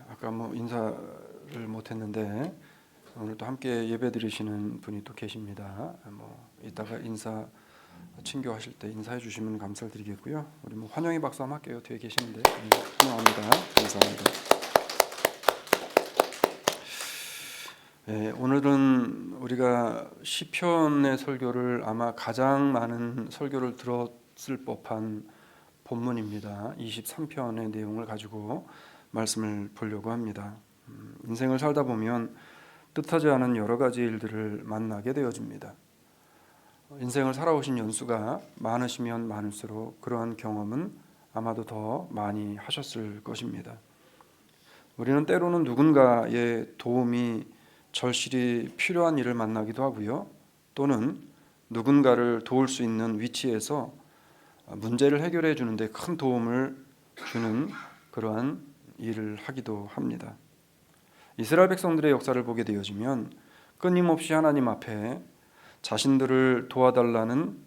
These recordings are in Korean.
아까 인사를 못했는데 오늘 또 함께 예배 드리시는 분이 또 계십니다. 이따가 인사 친교하실 때 인사해 주시면 감사드리겠고요. 우리 환영의 박수 한번 할게요. 뒤에 계시는데 환영합니다. 감사합니다. 오늘은 우리가 시편의 설교를 아마 가장 많은 설교를 들었을 법한 본문입니다. 23편의 내용을 가지고 말씀을 보려고 합니다. 인생을 살다 보면 뜻하지 않은 여러 가지 일들을 만나게 되어집니다. 인생을 살아오신 연수가 많으시면 많을수록 그러한 경험은 아마도 더 많이 하셨을 것입니다. 우리는 때로는 누군가의 도움이 절실히 필요한 일을 만나기도 하고요. 또는 누군가를 도울 수 있는 위치에서 문제를 해결해 주는데 큰 도움을 주는 그러한 일을 하기도 합니다. 이스라엘 백성들의 역사를 보게 되어지면 끊임없이 하나님 앞에 자신들을 도와달라는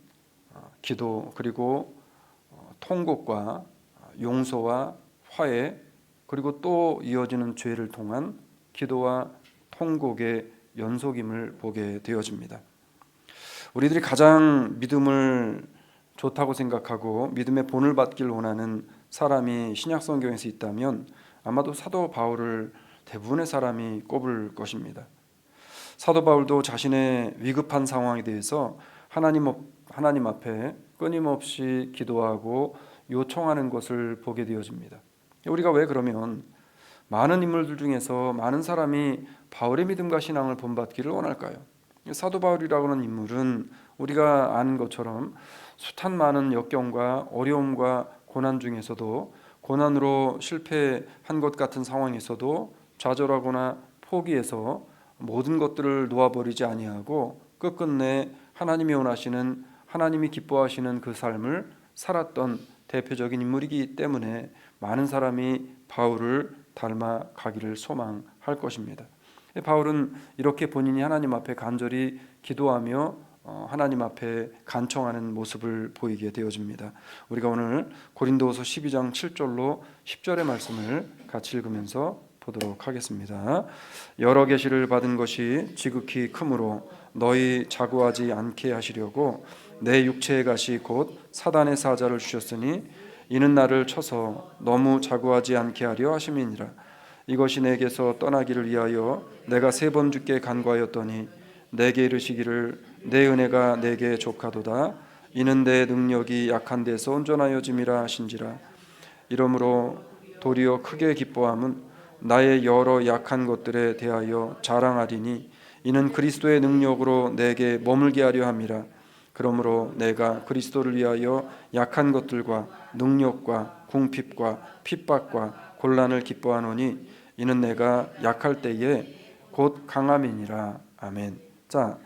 기도, 그리고 통곡과 용서와 화해, 그리고 또 이어지는 죄를 통한 기도와 통곡의 연속임을 보게 되어집니다. 우리들이 가장 믿음을 좋다고 생각하고 믿음의 본을 받길 원하는 사람이 신약 성경에서 있다면 아마도 사도 바울을 대부분의 사람이 꼽을 것입니다. 사도 바울도 자신의 위급한 상황에 대해서 하나님 앞에 끊임없이 기도하고 요청하는 것을 보게 되어집니다. 우리가 왜 그러면 많은 인물들 중에서 많은 사람이 바울의 믿음과 신앙을 본받기를 원할까요? 사도 바울이라고 하는 인물은 우리가 아는 것처럼 숱한 많은 역경과 어려움과 고난 중에서도 고난으로 실패한 것 같은 상황에서도 좌절하거나 포기해서 모든 것들을 놓아버리지 아니하고 끝끝내 하나님이 원하시는, 하나님이 기뻐하시는 그 삶을 살았던 대표적인 인물이기 때문에 많은 사람이 바울을 닮아가기를 소망할 것입니다. 바울은 이렇게 본인이 하나님 앞에 간절히 기도하며 하나님 앞에 간청하는 모습을 보이게 되어집니다. 우리가 오늘 고린도후서 12장 7절로 10절의 말씀을 같이 읽으면서 보도록 하겠습니다. 여러 계시를 받은 것이 지극히 크므로 너희 자고하지 않게 하시려고 내 육체의 가시 곧 사단의 사자를 주셨으니 이는 나를 쳐서 너무 자고하지 않게 하려 하심이니라. 이것이 내게서 떠나기를 위하여 내가 3번 주께 간구하였더니 내게 이르시기를 내 은혜가 내게 족하도다. 이는 내 능력이 약한 데서 온전하여짐이라 하신지라. 이러므로 도리어 크게 기뻐함은 나의 여러 약한 것들에 대하여 자랑하리니 이는 그리스도의 능력으로 내게 머물게 하려 함이라. 그러므로 내가 그리스도를 위하여 약한 것들과 능력과 궁핍과 핍박과 곤란을 기뻐하노니 이는 내가 약할 때에 곧 강함이니라. 아멘. 자,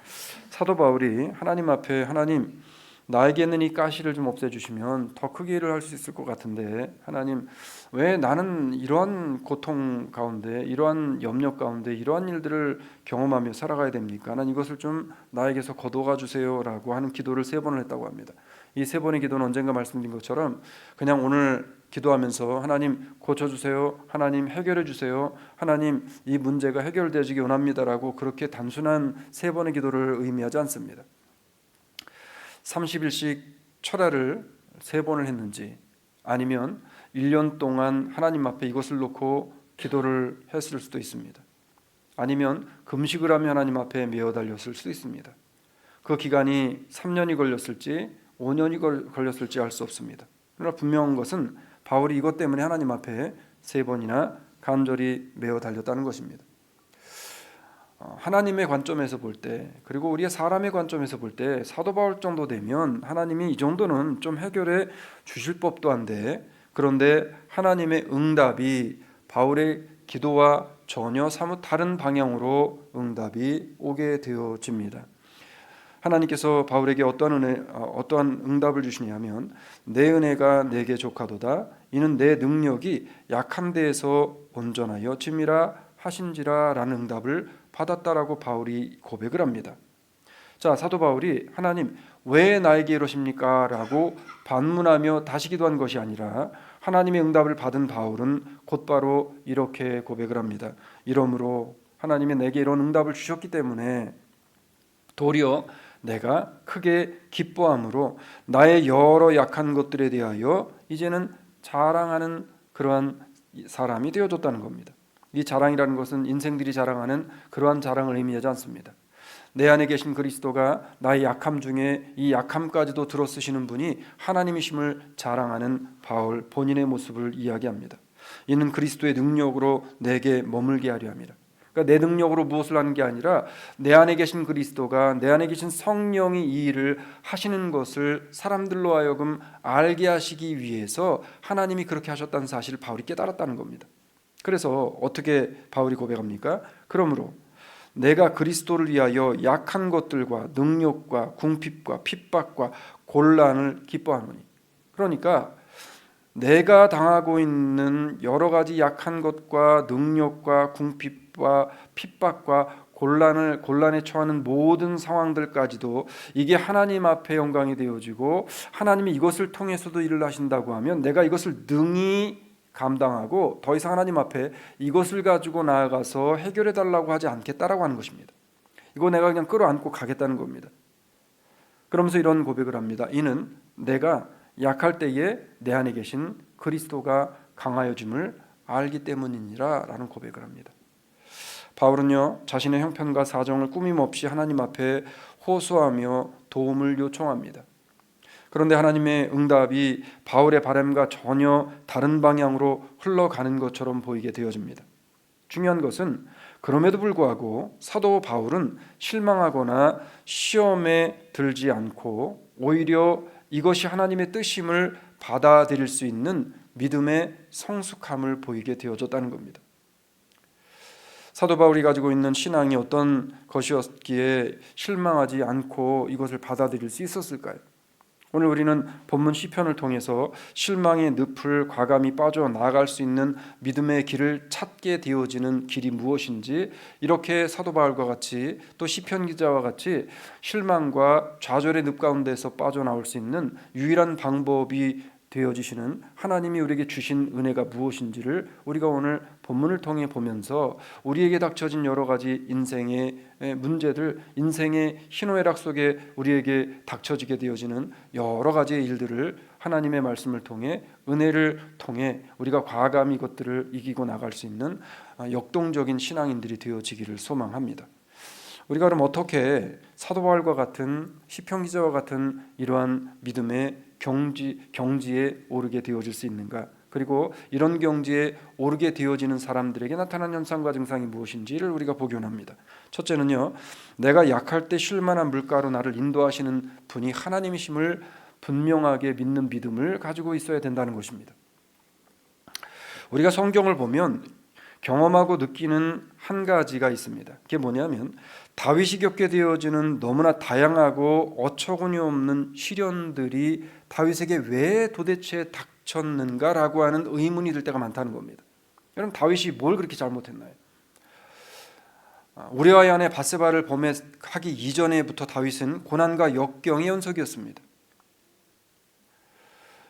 사도 바울이 하나님 앞에 하나님 나에게 있는 이 가시를 좀 없애주시면 더 크게 일을 할 수 있을 것 같은데 하나님 왜 나는 이러한 고통 가운데 이러한 염려 가운데 이러한 일들을 경험하며 살아가야 됩니까? 하나님 이것을 좀 나에게서 거둬가 주세요 라고 하는 기도를 3번을 했다고 합니다. 이 3번의 기도는 언젠가 말씀드린 것처럼 그냥 오늘 기도하면서 하나님 고쳐주세요, 하나님 해결해 주세요, 하나님 이 문제가 해결되어지기 원합니다라고 그렇게 단순한 3번의 기도를 의미하지 않습니다. 30일씩 철야를 3번을 했는지 아니면 1년 동안 하나님 앞에 이것을 놓고 기도를 했을 수도 있습니다. 아니면 금식을 하며 하나님 앞에 메어 달렸을 수도 있습니다. 그 기간이 3년이 걸렸을지 5년이 걸렸을지 알 수 없습니다. 그러나 분명한 것은 바울이 이것 때문에 하나님 앞에 3번이나 간절히 메어 달렸다는 것입니다. 하나님의 관점에서 볼 때, 그리고 우리의 사람의 관점에서 볼 때 사도 바울 정도 되면 하나님이 이 정도는 좀 해결해 주실 법도 한데, 그런데 하나님의 응답이 바울의 기도와 전혀 사뭇 다른 방향으로 응답이 오게 되어집니다. 하나님께서 바울에게 어떠한 응답을 주시냐면 내 은혜가 내게 족하도다. 이는 내 능력이 약한 데에서 온전하여 짐이라 하신지라 라는 응답을 받았다라고 바울이 고백을 합니다. 자, 사도 바울이 하나님 왜 나에게 이러십니까? 라고 반문하며 다시 기도한 것이 아니라 하나님의 응답을 받은 바울은 곧바로 이렇게 고백을 합니다. 이러므로 하나님이 내게 이런 응답을 주셨기 때문에 도리어 내가 크게 기뻐함으로 나의 여러 약한 것들에 대하여 이제는 자랑하는 그러한 사람이 되어졌다는 겁니다. 이 자랑이라는 것은 인생들이 자랑하는 그러한 자랑을 의미하지 않습니다. 내 안에 계신 그리스도가 나의 약함 중에 이 약함까지도 들어쓰시는 분이 하나님이심을 자랑하는 바울 본인의 모습을 이야기합니다. 이는 그리스도의 능력으로 내게 머물게 하려 함이라. 그러니까 내 능력으로 무엇을 하는 게 아니라 내 안에 계신 그리스도가, 내 안에 계신 성령이 이 일을 하시는 것을 사람들로 하여금 알게 하시기 위해서 하나님이 그렇게 하셨다는 사실을 바울이 깨달았다는 겁니다. 그래서 어떻게 바울이 고백합니까? 그러므로 내가 그리스도를 위하여 약한 것들과 능력과 궁핍과 핍박과 곤란을 기뻐하노니. 그러니까 내가 당하고 있는 여러 가지 약한 것과 능력과 궁핍과 핍박과 곤란에 처하는 모든 상황들까지도 이게 하나님 앞에 영광이 되어지고 하나님이 이것을 통해서도 일을 하신다고 하면 내가 이것을 능히 감당하고 더 이상 하나님 앞에 이것을 가지고 나아가서 해결해 달라고 하지 않겠다라고 하는 것입니다. 이거 내가 그냥 끌어안고 가겠다는 겁니다. 그러면서 이런 고백을 합니다. 이는 내가 약할 때에 내 안에 계신 그리스도가 강하여짐을 알기 때문이니라 라는 고백을 합니다. 바울은요, 자신의 형편과 사정을 꾸밈없이 하나님 앞에 호소하며 도움을 요청합니다. 그런데 하나님의 응답이 바울의 바람과 전혀 다른 방향으로 흘러가는 것처럼 보이게 되어집니다. 중요한 것은 그럼에도 불구하고 사도 바울은 실망하거나 시험에 들지 않고 오히려 이것이 하나님의 뜻임을 받아들일 수 있는 믿음의 성숙함을 보이게 되어졌다는 겁니다. 사도 바울이 가지고 있는 신앙이 어떤 것이었기에 실망하지 않고 이것을 받아들일 수 있었을까요? 오늘 우리는 본문 시편을 통해서 실망의 늪을 과감히 빠져나갈 수 있는 믿음의 길을 찾게 되어지는 길이 무엇인지, 이렇게 사도 바울과 같이 또 시편 기자와 같이 실망과 좌절의 늪 가운데서 빠져나올 수 있는 유일한 방법이 되어지시는 하나님이 우리에게 주신 은혜가 무엇인지를 우리가 오늘 본문을 통해 보면서 우리에게 닥쳐진 여러 가지 인생의 문제들, 인생의 희노애락 속에 우리에게 닥쳐지게 되어지는 여러 가지의 일들을 하나님의 말씀을 통해, 은혜를 통해 우리가 과감히 이것들을 이기고 나갈 수 있는 역동적인 신앙인들이 되어지기를 소망합니다. 우리가 그럼 어떻게 사도 바울과 같은 시편 기자와 같은 이러한 믿음의 경지에 오르게 되어질 수 있는가? 그리고 이런 경지에 오르게 되어지는 사람들에게 나타난 현상과 증상이 무엇인지를 우리가 복용합니다. 첫째는요, 내가 약할 때 쉴만한 물가로 나를 인도하시는 분이 하나님이심을 분명하게 믿는 믿음을 가지고 있어야 된다는 것입니다. 우리가 성경을 보면 경험하고 느끼는 한 가지가 있습니다. 그게 뭐냐면 다윗이 겪게 되어지는 너무나 다양하고 어처구니 없는 시련들이 다윗에게 왜 도대체 닥쳤는가라고 하는 의문이 들 때가 많다는 겁니다. 여러분, 다윗이 뭘 그렇게 잘못했나요? 우리아의 아내 밧세바를 범하기 이전에부터 다윗은 고난과 역경의 연속이었습니다.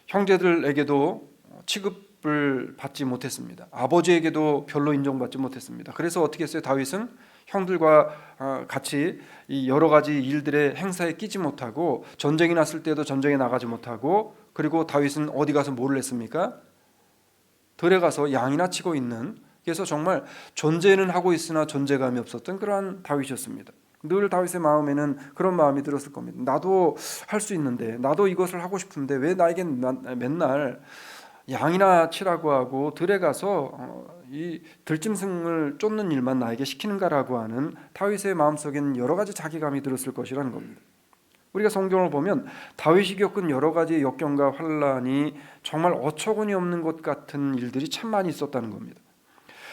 형제들에게도 취급을 받지 못했습니다. 아버지에게도 별로 인정받지 못했습니다. 그래서 어떻게 했어요? 다윗은 형들과 같이 이 여러 가지 일들의 행사에 끼지 못하고, 전쟁이 났을 때도 전쟁에 나가지 못하고, 그리고 다윗은 어디 가서 뭐를 했습니까? 들에 가서 양이나 치고 있는, 그래서 정말 존재는 하고 있으나 존재감이 없었던 그러한 다윗이었습니다. 늘 다윗의 마음에는 그런 마음이 들었을 겁니다. 나도 할 수 있는데, 나도 이것을 하고 싶은데 왜 나에겐 맨날 양이나 치라고 하고 들에 가서 이 들짐승을 쫓는 일만 나에게 시키는가라고 하는 다윗의 마음속에는 여러 가지 자기감이 들었을 것이라는 겁니다. 우리가 성경을 보면 다윗이 겪은 여러 가지 역경과 환란이 정말 어처구니 없는 것 같은 일들이 참 많이 있었다는 겁니다.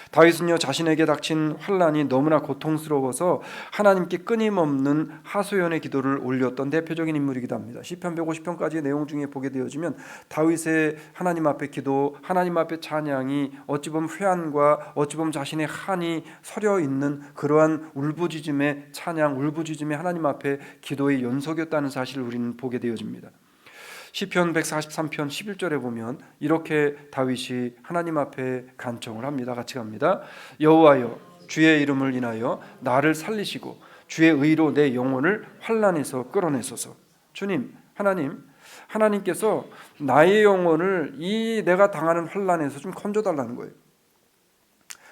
다윗은요, 자신에게 닥친 환란이 너무나 고통스러워서 하나님께 끊임없는 하소연의 기도를 올렸던 대표적인 인물이기도 합니다. 시편 150편까지의 내용 중에 보게 되어지면 다윗의 하나님 앞에 기도, 하나님 앞에 찬양이 어찌 보면 회한과 어찌 보면 자신의 한이 서려 있는 그러한 울부짖음의 찬양, 울부짖음의 하나님 앞에 기도의 연속이었다는 사실을 우리는 보게 되어집니다. 시편 143편 11절에 보면 이렇게 다윗이 하나님 앞에 간청을 합니다. 같이 갑니다. 여호와여, 주의 이름을 인하여 나를 살리시고 주의 의로 내 영혼을 환난에서 끌어내소서. 주님, 하나님께서 나의 영혼을 이 내가 당하는 환난에서 좀 건져달라는 거예요.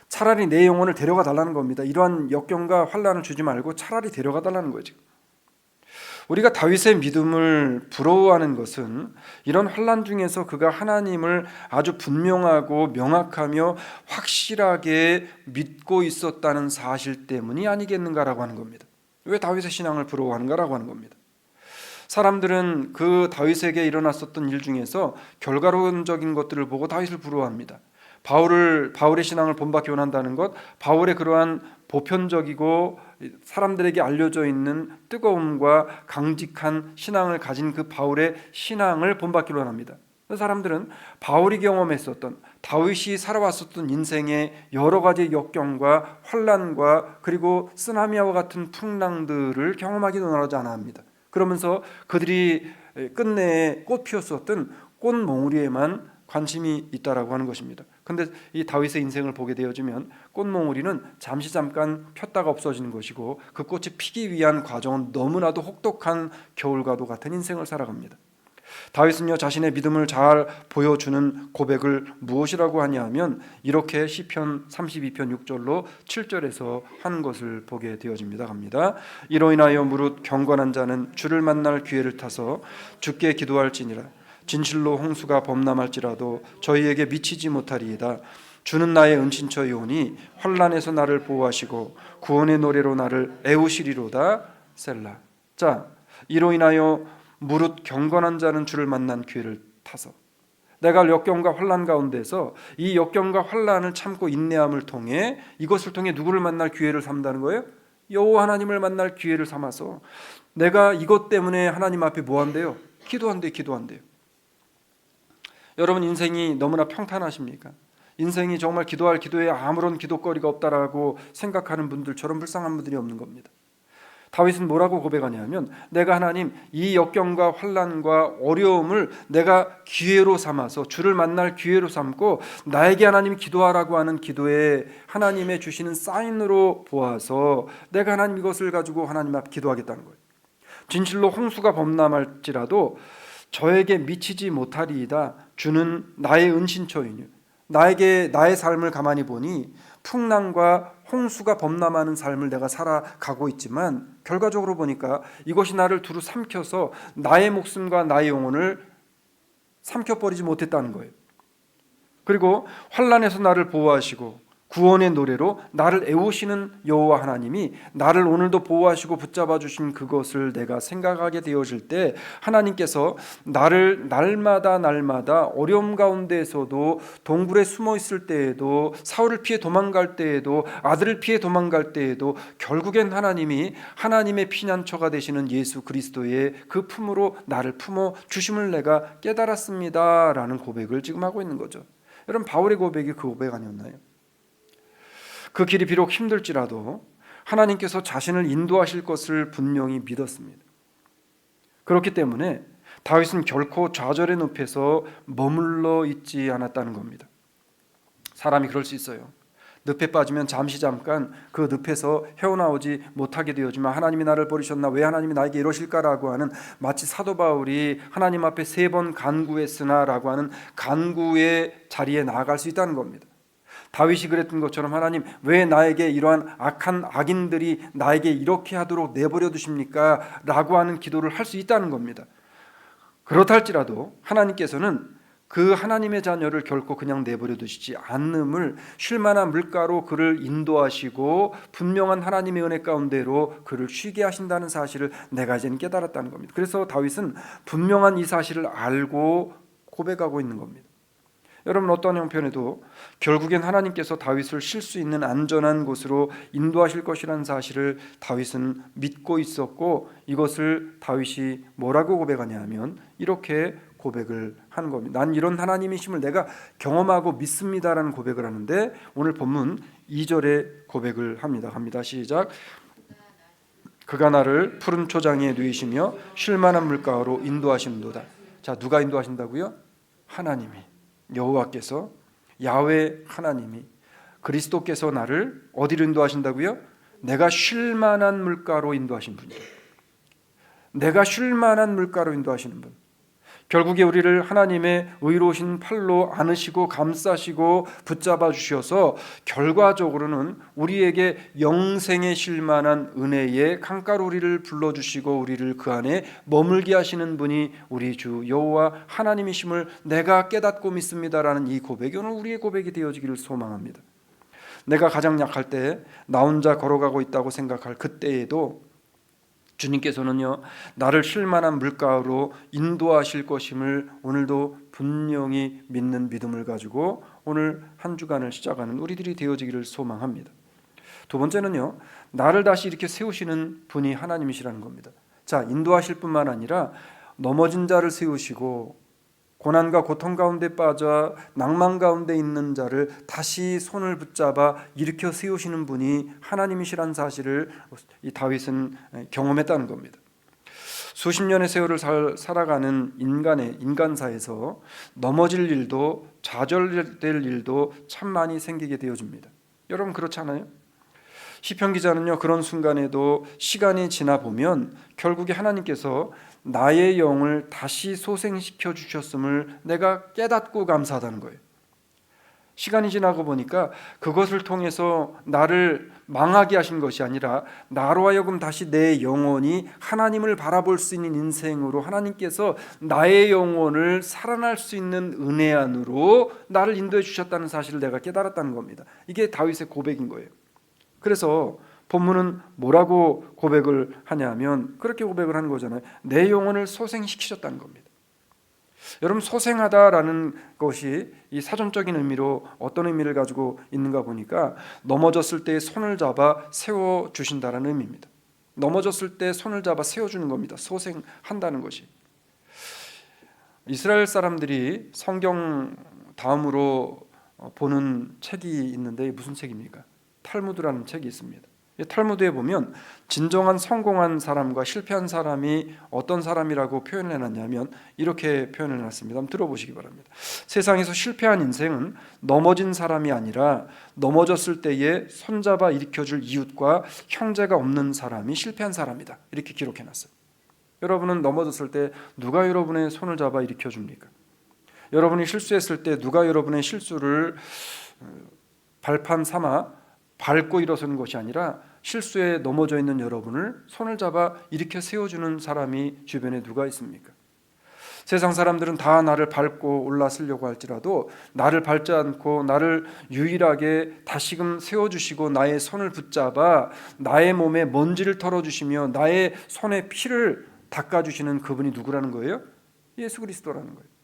차라리 내 영혼을 데려가 달라는 겁니다. 이러한 역경과 환난을 주지 말고 차라리 데려가 달라는 거죠. 우리가 다윗의 믿음을 부러워하는 것은 이런 환난 중에서 그가 하나님을 아주 분명하고 명확하며 확실하게 믿고 있었다는 사실 때문이 아니겠는가라고 하는 겁니다. 왜 다윗의 신앙을 부러워하는가라고 하는 겁니다. 사람들은 그 다윗에게 일어났었던 일 중에서 결과론적인 것들을 보고 다윗을 부러워합니다. 바울의 신앙을 본받기 원한다는 것, 바울의 그러한 보편적이고 사람들에게 알려져 있는 뜨거움과 강직한 신앙을 가진 그 바울의 신앙을 본받기로 원합니다. 사람들은 바울이 경험했었던, 다윗이 살아왔었던 인생의 여러 가지 역경과 환난과 그리고 쓰나미와 같은 풍랑들을 경험하기도 원하지 않아 합니다. 그러면서 그들이 끝내에 꽃 피웠었던 꽃몽우리에만 관심이 있다라고 하는 것입니다. 그런데 이 다윗의 인생을 보게 되어지면 꽃몽우리는 잠깐 폈다가 없어지는 것이고 그 꽃이 피기 위한 과정은 너무나도 혹독한 겨울과도 같은 인생을 살아갑니다. 다윗은요, 자신의 믿음을 잘 보여주는 고백을 무엇이라고 하냐면 이렇게 시편 32편 6절로 7절에서 한 것을 보게 되어집니다. 갑니다. 이로 인하여 무릇 경건한 자는 주를 만날 기회를 타서 주께 기도할지니라. 진실로 홍수가 범람할지라도 저희에게 미치지 못하리이다. 주는 나의 은신처이오니 환난에서 나를 보호하시고 구원의 노래로 나를 애우시리로다. 셀라. 자, 이로 인하여 무릇 경건한 자는 주를 만난 기회를 타서, 내가 역경과 환난 가운데서 이 역경과 환난을 참고 인내함을 통해 이것을 통해 누구를 만날 기회를 삼다는 거예요? 여호와 하나님을 만날 기회를 삼아서 내가 이것 때문에 하나님 앞에 뭐 한대요? 기도한대요. 여러분, 인생이 너무나 평탄하십니까? 인생이 정말 기도할 기도에 아무런 기도거리가 없다라고 생각하는 분들처럼 불쌍한 분들이 없는 겁니다. 다윗은 뭐라고 고백하냐면 내가 하나님 이 역경과 환난과 어려움을 내가 기회로 삼아서 주를 만날 기회로 삼고 나에게 하나님이 기도하라고 하는 기도에 하나님의 주시는 사인으로 보아서 내가 하나님 이것을 가지고 하나님 앞 기도하겠다는 거예요. 진실로 홍수가 범람할지라도 저에게 미치지 못하리이다. 주는 나의 은신처이니, 나에게 나의 삶을 가만히 보니 풍랑과 홍수가 범람하는 삶을 내가 살아가고 있지만 결과적으로 보니까 이것이 나를 두루 삼켜서 나의 목숨과 나의 영혼을 삼켜버리지 못했다는 거예요. 그리고 환난에서 나를 보호하시고 구원의 노래로 나를 애우시는 여호와 하나님이 나를 오늘도 보호하시고 붙잡아 주신 그것을 내가 생각하게 되어질 때 하나님께서 나를 날마다 어려움 가운데에서도 동굴에 숨어 있을 때에도 사울을 피해 도망갈 때에도 아들을 피해 도망갈 때에도 결국엔 하나님이 하나님의 피난처가 되시는 예수 그리스도의 그 품으로 나를 품어 주심을 내가 깨달았습니다 라는 고백을 지금 하고 있는 거죠. 여러분, 바울의 고백이 그 고백 아니었나요? 그 길이 비록 힘들지라도 하나님께서 자신을 인도하실 것을 분명히 믿었습니다. 그렇기 때문에 다윗은 결코 좌절의 늪에서 머물러 있지 않았다는 겁니다. 사람이 그럴 수 있어요. 늪에 빠지면 잠깐 그 늪에서 헤어나오지 못하게 되어지만 하나님이 나를 버리셨나, 왜 하나님이 나에게 이러실까라고 하는, 마치 사도 바울이 하나님 앞에 3번 간구했으나라고 하는 간구의 자리에 나아갈 수 있다는 겁니다. 다윗이 그랬던 것처럼 하나님 왜 나에게 이러한 악한 악인들이 나에게 이렇게 하도록 내버려 두십니까? 라고 하는 기도를 할 수 있다는 겁니다. 그렇다 할지라도 하나님께서는 그 하나님의 자녀를 결코 그냥 내버려 두시지 않음을, 쉴만한 물가로 그를 인도하시고 분명한 하나님의 은혜 가운데로 그를 쉬게 하신다는 사실을 내가 이제는 깨달았다는 겁니다. 그래서 다윗은 분명한 이 사실을 알고 고백하고 있는 겁니다. 여러분, 어떤 형편에도 결국엔 하나님께서 다윗을 쉴 수 있는 안전한 곳으로 인도하실 것이라는 사실을 다윗은 믿고 있었고, 이것을 다윗이 뭐라고 고백하냐면 이렇게 고백을 하는 겁니다. 난 이런 하나님이심을 내가 경험하고 믿습니다라는 고백을 하는데, 오늘 본문 2절에 고백을 합니다. 갑니다. 시작. 그가 나를 푸른 초장에 누이시며 쉴만한 물가로 인도하심도다. 자, 누가 인도하신다고요? 하나님이, 여호와께서, 야훼 하나님이, 그리스도께서 나를 어디로 인도하신다고요? 내가 쉴 만한 물가로 인도하신 분이에요. 내가 쉴 만한 물가로 인도하시는 분. 결국에 우리를 하나님의 의로우신 팔로 안으시고 감싸시고 붙잡아 주셔서 결과적으로는 우리에게 영생에 쉴 만한 은혜의 강가로 우리를 불러주시고 우리를 그 안에 머물게 하시는 분이 우리 주 여호와 하나님이심을 내가 깨닫고 믿습니다라는 이 고백이 오늘 우리의 고백이 되어지기를 소망합니다. 내가 가장 약할 때 나 혼자 걸어가고 있다고 생각할 그때에도 주님께서는요, 나를 쉴만한 물가로 인도하실 것임을 오늘도 분명히 믿는 믿음을 가지고 오늘 한 주간을 시작하는 우리들이 되어지기를 소망합니다. 두 번째는요, 나를 다시 이렇게 세우시는 분이 하나님이시라는 겁니다. 자, 인도하실 뿐만 아니라 넘어진 자를 세우시고 고난과 고통 가운데 빠져 낭만 가운데 있는 자를 다시 손을 붙잡아 일으켜 세우시는 분이 하나님이시라는 사실을 이 다윗은 경험했다는 겁니다. 수십 년의 세월을 살아가는 인간사에서 넘어질 일도 좌절될 일도 참 많이 생기게 되어집니다. 여러분 그렇지 않아요? 시편 기자는요, 그런 순간에도 시간이 지나 보면 결국에 하나님께서 나의 영을 다시 소생시켜 주셨음을 내가 깨닫고 감사하다는 거예요. 시간이 지나고 보니까 그것을 통해서 나를 망하게 하신 것이 아니라 나로 하여금 다시 내 영혼이 하나님을 바라볼 수 있는 인생으로 하나님께서 나의 영혼을 살아날 수 있는 은혜 안으로 나를 인도해 주셨다는 사실을 내가 깨달았다는 겁니다. 이게 다윗의 고백인 거예요. 그래서 본문은 뭐라고 고백을 하냐면 그렇게 고백을 하는 거잖아요. 내 영혼을 소생시키셨다는 겁니다. 여러분, 소생하다라는 것이 이 사전적인 의미로 어떤 의미를 가지고 있는가 보니까 넘어졌을 때 손을 잡아 세워주신다라는 의미입니다. 넘어졌을 때 손을 잡아 세워주는 겁니다. 소생한다는 것이. 이스라엘 사람들이 성경 다음으로 보는 책이 있는데 무슨 책입니까? 탈무드라는 책이 있습니다. 탈무드에 보면 진정한 성공한 사람과 실패한 사람이 어떤 사람이라고 표현을 해놨냐면 이렇게 표현을 해놨습니다. 한번 들어보시기 바랍니다. 세상에서 실패한 인생은 넘어진 사람이 아니라 넘어졌을 때에 손잡아 일으켜줄 이웃과 형제가 없는 사람이 실패한 사람이다. 이렇게 기록해놨어요. 여러분은 넘어졌을 때 누가 여러분의 손을 잡아 일으켜줍니까? 여러분이 실수했을 때 누가 여러분의 실수를 발판 삼아 밟고 일어서는 것이 아니라 실수에 넘어져 있는 여러분을 손을 잡아 일으켜 세워주는 사람이 주변에 누가 있습니까? 세상 사람들은 다 나를 밟고 올라서려고 할지라도 나를 밟지 않고 나를 유일하게 다시금 세워주시고 나의 손을 붙잡아 나의 몸에 먼지를 털어주시며 나의 손에 피를 닦아주시는 그분이 누구라는 거예요? 예수 그리스도라는 거예요.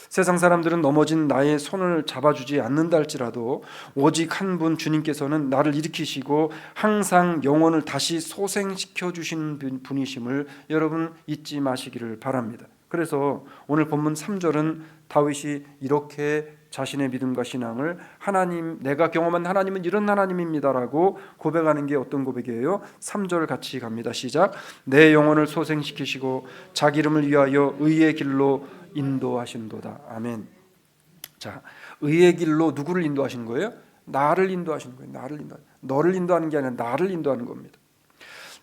세상 사람들은 넘어진 나의 손을 잡아주지 않는다 할지라도 오직 한 분 주님께서는 나를 일으키시고 항상 영혼을 다시 소생시켜 주시는 분이심을 여러분 잊지 마시기를 바랍니다. 그래서 오늘 본문 3절은 다윗이 이렇게 자신의 믿음과 신앙을 하나님, 내가 경험한 하나님은 이런 하나님입니다라고 고백하는 게 어떤 고백이에요? 3절 같이 갑니다. 시작. 내 영혼을 소생시키시고 자기 이름을 위하여 의의 길로 인도하신도다. 아멘. 자, 의의 길로 누구를 인도하시는 거예요? 나를 인도하시는 거예요. 너를 인도하는 게 아니라 나를 인도하는 겁니다.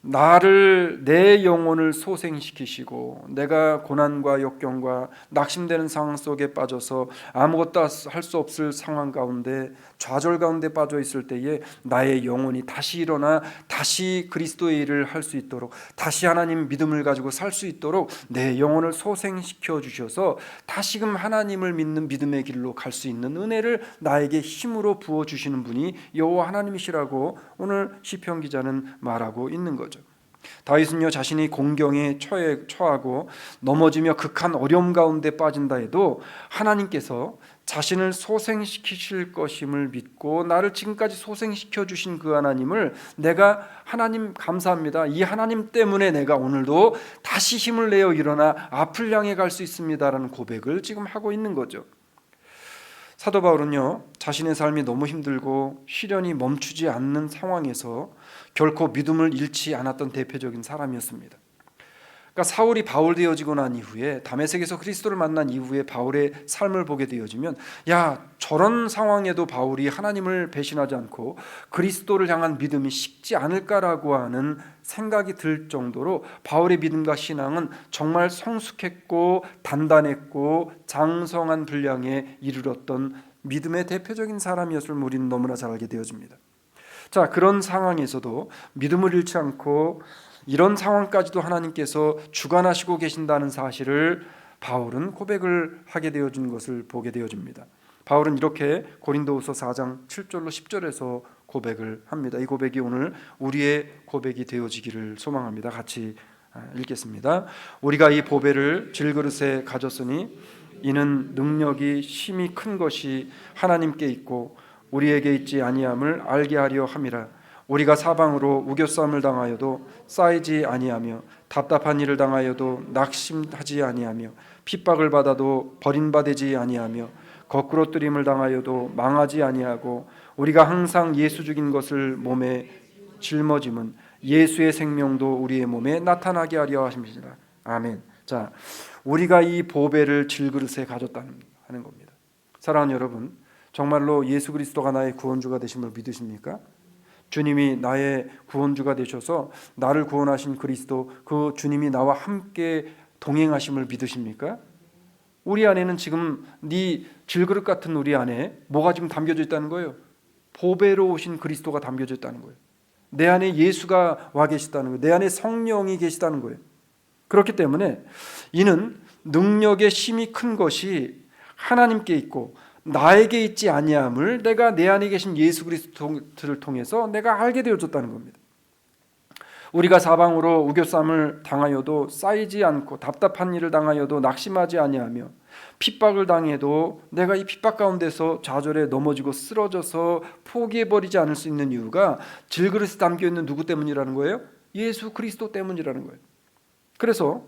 나를, 내 영혼을 소생시키시고 내가 고난과 역경과 낙심되는 상황 속에 빠져서 아무것도 할 수 없을 상황 가운데 좌절 가운데 빠져 있을 때에 나의 영혼이 다시 일어나 다시 그리스도의 일을 할 수 있도록, 다시 하나님 믿음을 가지고 살 수 있도록 내 영혼을 소생시켜 주셔서 다시금 하나님을 믿는 믿음의 길로 갈 수 있는 은혜를 나에게 힘으로 부어주시는 분이 여호와 하나님이시라고 오늘 시편 기자는 말하고 있는 거죠. 다윗은요, 자신이 공경에 처하고 넘어지며 극한 어려움 가운데 빠진다 해도 하나님께서 자신을 소생시키실 것임을 믿고 나를 지금까지 소생시켜 주신 그 하나님을 내가 하나님 감사합니다. 이 하나님 때문에 내가 오늘도 다시 힘을 내어 일어나 앞을 향해 갈 수 있습니다라는 고백을 지금 하고 있는 거죠. 사도 바울은요, 자신의 삶이 너무 힘들고 시련이 멈추지 않는 상황에서 결코 믿음을 잃지 않았던 대표적인 사람이었습니다. 그러니까 사울이 바울 되어지고 난 이후에, 다메섹에서 그리스도를 만난 이후에 바울의 삶을 보게 되어지면, 야, 저런 상황에도 바울이 하나님을 배신하지 않고 그리스도를 향한 믿음이 식지 않을까라고 하는 생각이 들 정도로 바울의 믿음과 신앙은 정말 성숙했고 단단했고 장성한 분량에 이르렀던 믿음의 대표적인 사람이었음을 우리는 너무나 잘 알게 되어집니다. 자, 그런 상황에서도 믿음을 잃지 않고 이런 상황까지도 하나님께서 주관하시고 계신다는 사실을 바울은 고백을 하게 되어진 것을 보게 되어집니다. 바울은 이렇게 고린도후서 4장 7절로 10절에서 고백을 합니다. 이 고백이 오늘 우리의 고백이 되어지기를 소망합니다. 같이 읽겠습니다. 우리가 이 보배를 질그릇에 가졌으니 이는 능력이 심히 큰 것이 하나님께 있고 우리에게 있지 아니함을 알게 하려 함이라. 우리가 사방으로 우겨싸움을 당하여도 쌓이지 아니하며 답답한 일을 당하여도 낙심하지 아니하며 핍박을 받아도 버림받지 아니하며 거꾸로 뜨림을 당하여도 망하지 아니하고 우리가 항상 예수 죽인 것을 몸에 짊어짐은 예수의 생명도 우리의 몸에 나타나게 하려 하십니다. 아멘. 자, 우리가 이 보배를 질그릇에 가졌다는 하는 겁니다. 사랑하는 여러분, 정말로 예수 그리스도가 나의 구원주가 되심을 믿으십니까? 주님이 나의 구원주가 되셔서 나를 구원하신 그리스도, 그 주님이 나와 함께 동행하심을 믿으십니까? 우리 안에는 지금 네 질그릇 같은 우리 안에 뭐가 지금 담겨져 있다는 거예요? 보배로 오신 그리스도가 담겨져 있다는 거예요. 내 안에 예수가 와 계시다는 거예요. 내 안에 성령이 계시다는 거예요. 그렇기 때문에 이는 능력의 힘이 큰 것이 하나님께 있고 나에게 있지 아니함을 내가 내 안에 계신 예수 그리스도를 통해서 내가 알게 되어졌다는 겁니다. 우리가 사방으로 우겨쌈을 당하여도 쌓이지 않고 답답한 일을 당하여도 낙심하지 아니하며 핍박을 당해도 내가 이 핍박 가운데서 좌절에 넘어지고 쓰러져서 포기해버리지 않을 수 있는 이유가 질그릇에 담겨있는 누구 때문이라는 거예요? 예수 그리스도 때문이라는 거예요. 그래서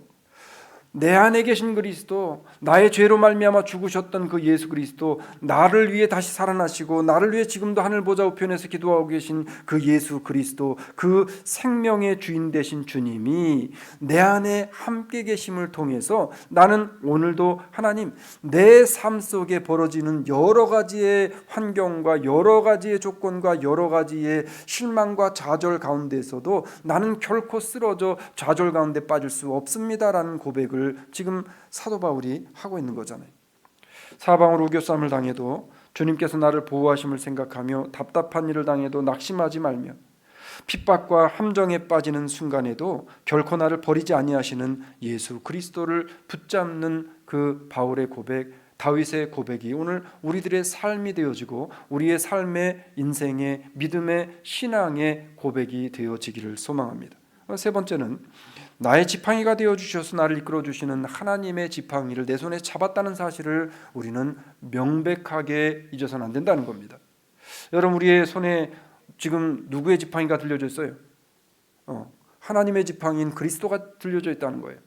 내 안에 계신 그리스도, 나의 죄로 말미암아 죽으셨던 그 예수 그리스도, 나를 위해 다시 살아나시고 나를 위해 지금도 하늘 보좌 우편에서 기도하고 계신 그 예수 그리스도, 그 생명의 주인 되신 주님이 내 안에 함께 계심을 통해서 나는 오늘도 하나님, 내 삶 속에 벌어지는 여러 가지의 환경과 여러 가지의 조건과 여러 가지의 실망과 좌절 가운데서도 나는 결코 쓰러져 좌절 가운데 빠질 수 없습니다라는 고백을 지금 사도 바울이 하고 있는 거잖아요. 사방으로 우겨쌈을 당해도 주님께서 나를 보호하심을 생각하며 답답한 일을 당해도 낙심하지 말며 핍박과 함정에 빠지는 순간에도 결코 나를 버리지 아니하시는 예수 그리스도를 붙잡는 그 바울의 고백, 다윗의 고백이 오늘 우리들의 삶이 되어지고 우리의 삶의 인생의 믿음의 신앙의 고백이 되어지기를 소망합니다. 세 번째는 나의 지팡이가 되어주셔서 나를 이끌어주시는 하나님의 지팡이를 내 손에 잡았다는 사실을 우리는 명백하게 잊어서는 안 된다는 겁니다. 여러분, 우리의 손에 지금 누구의 지팡이가 들려져 있어요? 하나님의 지팡이인 그리스도가 들려져 있다는 거예요.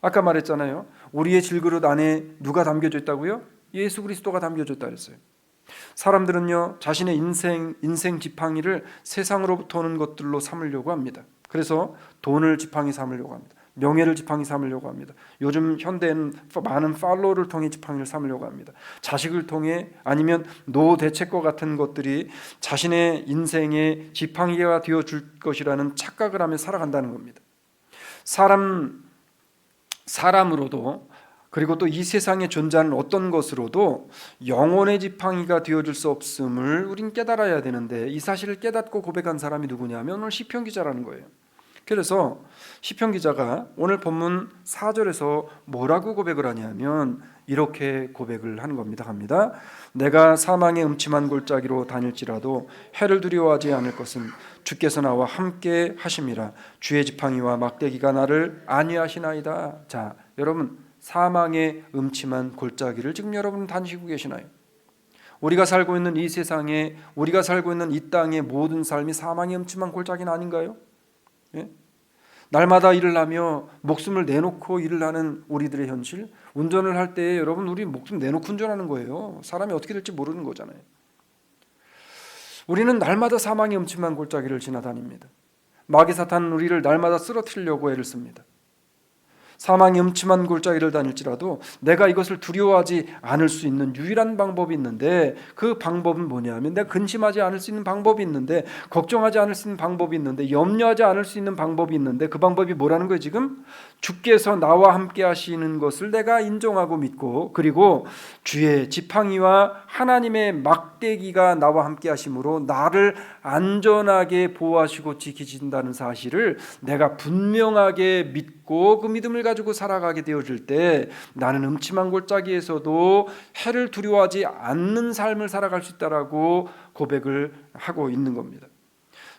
아까 말했잖아요. 우리의 질그릇 안에 누가 담겨져 있다고요? 예수 그리스도가 담겨져 있다 그랬어요. 사람들은요, 자신의 인생 지팡이를 세상으로부터 오는 것들로 삼으려고 합니다. 그래서 돈을 지팡이 삼으려고 합니다. 명예를 지팡이 삼으려고 합니다. 요즘 현대는 많은 팔로우를 통해 지팡이를 삼으려고 합니다. 자식을 통해, 아니면 노 대책과 같은 것들이 자신의 인생의 지팡이가 되어줄 것이라는 착각을 하며 살아간다는 겁니다. 사람으로도, 그리고 또 이 세상에 존재하는 어떤 것으로도 영혼의 지팡이가 되어줄 수 없음을 우린 깨달아야 되는데, 이 사실을 깨닫고 고백한 사람이 누구냐면 오늘 시편 기자라는 거예요. 그래서 시편 기자가 오늘 본문 4절에서 뭐라고 고백을 하냐면 이렇게 고백을 하는 겁니다. 갑니다. 내가 사망의 음침한 골짜기로 다닐지라도 해를 두려워하지 않을 것은 주께서 나와 함께 하심이라. 주의 지팡이와 막대기가 나를 안위하시나이다. 자, 여러분, 사망의 음침한 골짜기를 지금 여러분 다니시고 계시나요? 우리가 살고 있는 이 세상에, 우리가 살고 있는 이 땅의 모든 삶이 사망의 음침한 골짜기는 아닌가요? 예? 날마다 일을 하며 목숨을 내놓고 일을 하는 우리들의 현실, 운전을 할 때 여러분, 우리 목숨 내놓고 운전하는 거예요. 사람이 어떻게 될지 모르는 거잖아요. 우리는 날마다 사망의 음침한 골짜기를 지나다닙니다. 마귀 사탄은 우리를 날마다 쓰러뜨리려고 애를 씁니다. 사망의 음침한 골짜기를 다닐지라도 내가 이것을 두려워하지 않을 수 있는 유일한 방법이 있는데, 그 방법은 뭐냐면 내가 근심하지 않을 수 있는 방법이 있는데, 걱정하지 않을 수 있는 방법이 있는데, 염려하지 않을 수 있는 방법이 있는데, 그 방법이 뭐라는 거예요? 지금 주께서 나와 함께 하시는 것을 내가 인정하고 믿고, 그리고 주의 지팡이와 하나님의 막대기가 나와 함께 하심으로 나를 안전하게 보호하시고 지키신다는 사실을 내가 분명하게 믿고 그 믿음을 가지고 살아가게 되어질 때, 나는 음침한 골짜기에서도 해를 두려워하지 않는 삶을 살아갈 수 있다라고 고백을 하고 있는 겁니다.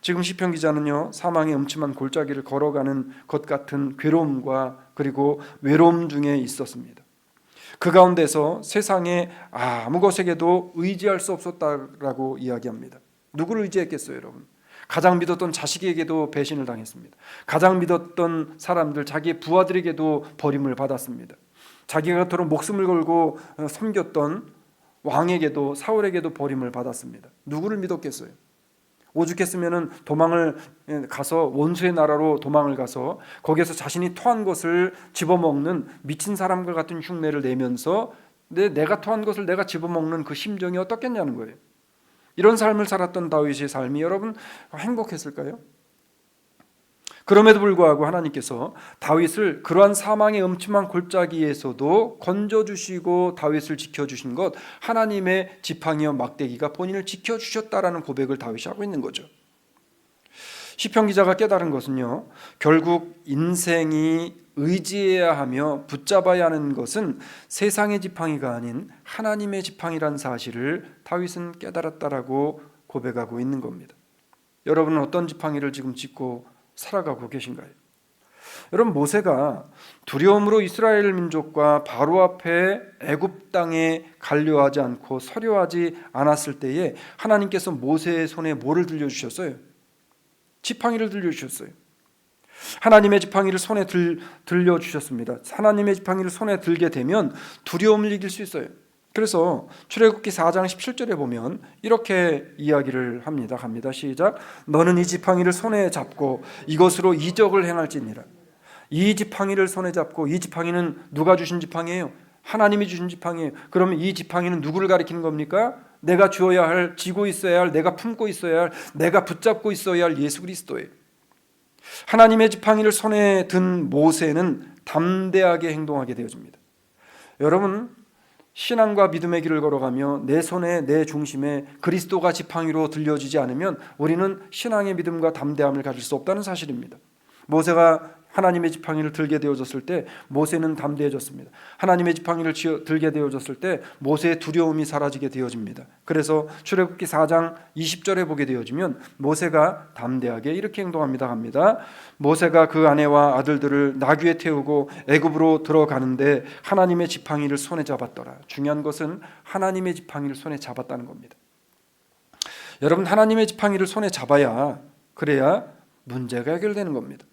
지금 시편 기자는요, 사망의 음침한 골짜기를 걸어가는 것 같은 괴로움과 그리고 외로움 중에 있었습니다. 그 가운데서 세상의 아무 것에게도 의지할 수 없었다라고 이야기합니다. 누구를 의지했겠어요, 여러분? 가장 믿었던 자식에게도 배신을 당했습니다. 가장 믿었던 사람들, 자기의 부하들에게도 버림을 받았습니다. 자기가 그토록 목숨을 걸고 섬겼던 왕에게도, 사울에게도 버림을 받았습니다. 누구를 믿었겠어요? 오죽했으면 도망을 가서 원수의 나라로 도망을 가서 거기에서 자신이 토한 것을 집어먹는 미친 사람과 같은 흉내를 내면서 내가 토한 것을 내가 집어먹는 그 심정이 어떻겠냐는 거예요. 이런 삶을 살았던 다윗의 삶이 여러분 행복했을까요? 그럼에도 불구하고 하나님께서 다윗을 그러한 사망의 음침한 골짜기에서도 건져주시고 다윗을 지켜주신 것, 하나님의 지팡이와 막대기가 본인을 지켜주셨다라는 고백을 다윗이 하고 있는 거죠. 시편 기자가 깨달은 것은요, 결국 인생이 의지해야 하며 붙잡아야 하는 것은 세상의 지팡이가 아닌 하나님의 지팡이라는 사실을 다윗은 깨달았다라고 고백하고 있는 겁니다. 여러분은 어떤 지팡이를 지금 짚고 살아가고 계신가요? 여러분, 모세가 두려움으로 이스라엘 민족과 바로 앞에 애굽 땅에 갈려하지 않고 서려하지 않았을 때에 하나님께서 모세의 손에 뭐를 들려주셨어요? 지팡이를 들려주셨어요. 하나님의 지팡이를 손에 들려주셨습니다. 하나님의 지팡이를 손에 들게 되면 두려움을 이길 수 있어요. 그래서 출애굽기 4장 17절에 보면 이렇게 이야기를 합니다. 갑니다. 시작. 너는 이 지팡이를 손에 잡고 이것으로 이적을 행할지니라. 이 지팡이를 손에 잡고, 이 지팡이는 누가 주신 지팡이에요? 하나님이 주신 지팡이에요. 그러면 이 지팡이는 누구를 가리키는 겁니까? 내가 주어야 할, 쥐고 있어야 할, 내가 품고 있어야 할, 내가 붙잡고 있어야 할 예수 그리스도예요. 하나님의 지팡이를 손에 든 모세는 담대하게 행동하게 되어집니다. 여러분, 신앙과 믿음의 길을 걸어가며 내 손에, 내 중심에 그리스도가 지팡이로 들려지지 않으면 우리는 신앙의 믿음과 담대함을 가질 수 없다는 사실입니다. 모세가 하나님의 지팡이를 들게 되어졌을 때 모세는 담대해졌습니다. 하나님의 지팡이를 들게 되어졌을 때 모세의 두려움이 사라지게 되어집니다. 그래서 출애굽기 4장 20절에 보게 되어지면 모세가 담대하게 이렇게 행동합니다. 합니다. 모세가 그 아내와 아들들을 나귀에 태우고 애굽으로 들어가는데 하나님의 지팡이를 손에 잡았더라. 중요한 것은 하나님의 지팡이를 손에 잡았다는 겁니다. 여러분, 하나님의 지팡이를 손에 잡아야, 그래야 문제가 해결되는 겁니다.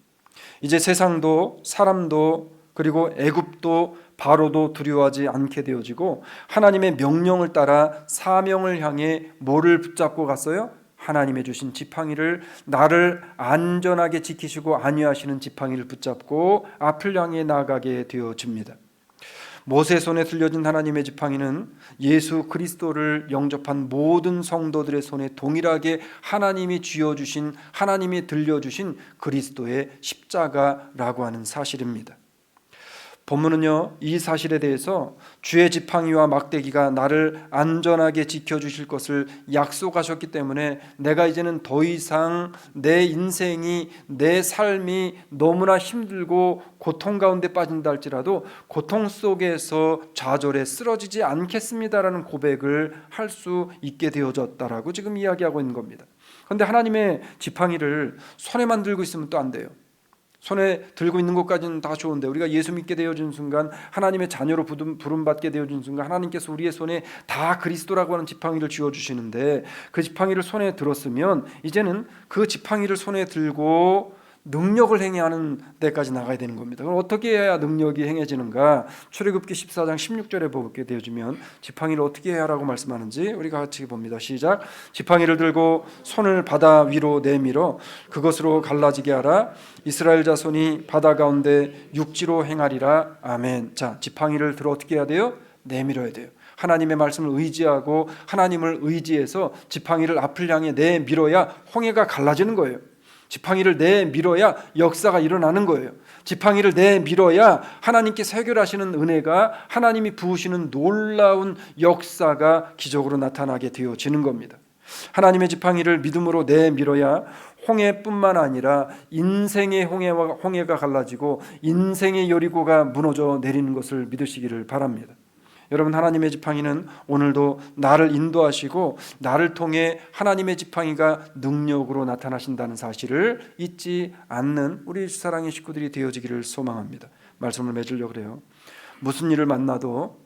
이제 세상도 사람도 그리고 애굽도 바로도 두려워하지 않게 되어지고 하나님의 명령을 따라 사명을 향해 뭐를 붙잡고 갔어요? 하나님의 주신 지팡이를, 나를 안전하게 지키시고 안위하시는 지팡이를 붙잡고 앞을 향해 나아가게 되어집니다. 모세 손에 들려진 하나님의 지팡이는 예수 그리스도를 영접한 모든 성도들의 손에 동일하게 하나님이 쥐어주신, 하나님이 들려주신 그리스도의 십자가라고 하는 사실입니다. 본문은요, 이 사실에 대해서 주의 지팡이와 막대기가 나를 안전하게 지켜주실 것을 약속하셨기 때문에 내가 이제는 더 이상 내 인생이, 내 삶이 너무나 힘들고 고통 가운데 빠진다 할지라도 고통 속에서 좌절에 쓰러지지 않겠습니다라는 고백을 할 수 있게 되어졌다라고 지금 이야기하고 있는 겁니다. 그런데 하나님의 지팡이를 손에만 들고 있으면 또 안 돼요. 손에 들고 있는 것까지는 다 좋은데 우리가 예수 믿게 되어진 순간, 하나님의 자녀로 부름받게 되어진 순간 하나님께서 우리의 손에 다 그리스도라고 하는 지팡이를 쥐어주시는데, 그 지팡이를 손에 들었으면 이제는 그 지팡이를 손에 들고 능력을 행하는 데까지 나가야 되는 겁니다. 그럼 어떻게 해야 능력이 행해지는가? 출애굽기 14장 16절에 보게 되어지면 지팡이를 어떻게 해야 하라고 말씀하는지 우리가 같이 봅니다. 시작. 지팡이를 들고 손을 바다 위로 내밀어 그것으로 갈라지게 하라. 이스라엘 자손이 바다 가운데 육지로 행하리라. 아멘. 자, 지팡이를 들어 어떻게 해야 돼요? 내밀어야 돼요. 하나님의 말씀을 의지하고 하나님을 의지해서 지팡이를 앞을 향해 내밀어야 홍해가 갈라지는 거예요. 지팡이를 내밀어야 역사가 일어나는 거예요. 지팡이를 내밀어야 하나님께서 해결하시는 은혜가, 하나님이 부으시는 놀라운 역사가 기적으로 나타나게 되어지는 겁니다. 하나님의 지팡이를 믿음으로 내밀어야 홍해뿐만 아니라 인생의 홍해가 갈라지고 인생의 여리고가 무너져 내리는 것을 믿으시기를 바랍니다. 여러분, 하나님의 지팡이는 오늘도 나를 인도하시고 나를 통해 하나님의 지팡이가 능력으로 나타나신다는 사실을 잊지 않는 우리 사랑의 식구들이 되어지기를 소망합니다. 말씀을 맺으려고 그래요. 무슨 일을 만나도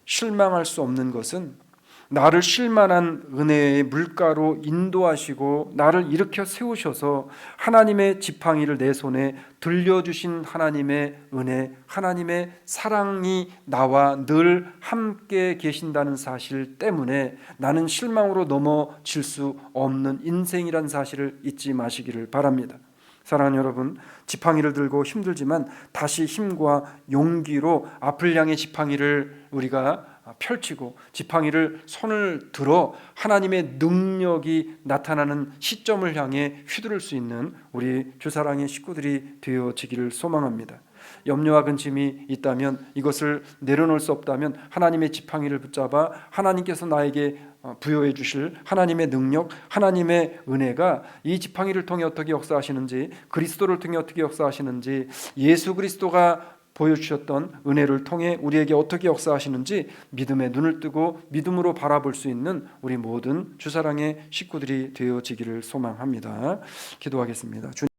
실망할 수 없는 것은 나를 쉴만한 은혜의 물가로 인도하시고 나를 일으켜 세우셔서 하나님의 지팡이를 내 손에 들려주신 하나님의 은혜, 하나님의 사랑이 나와 늘 함께 계신다는 사실 때문에 나는 실망으로 넘어질 수 없는 인생이란 사실을 잊지 마시기를 바랍니다. 사랑하는 여러분, 지팡이를 들고 힘들지만 다시 힘과 용기로 앞을 향해 지팡이를 우리가 펼치고 지팡이를 손을 들어 하나님의 능력이 나타나는 시점을 향해 휘두를 수 있는 우리 주사랑의 식구들이 되어지기를 소망합니다. 염려와 근심이 있다면, 이것을 내려놓을 수 없다면 하나님의 지팡이를 붙잡아 하나님께서 나에게 부여해 주실 하나님의 능력, 하나님의 은혜가 이 지팡이를 통해 어떻게 역사하시는지, 그리스도를 통해 어떻게 역사하시는지, 예수 그리스도가 보여주셨던 은혜를 통해 우리에게 어떻게 역사하시는지 믿음의 눈을 뜨고 믿음으로 바라볼 수 있는 우리 모든 주사랑의 식구들이 되어지기를 소망합니다. 기도하겠습니다.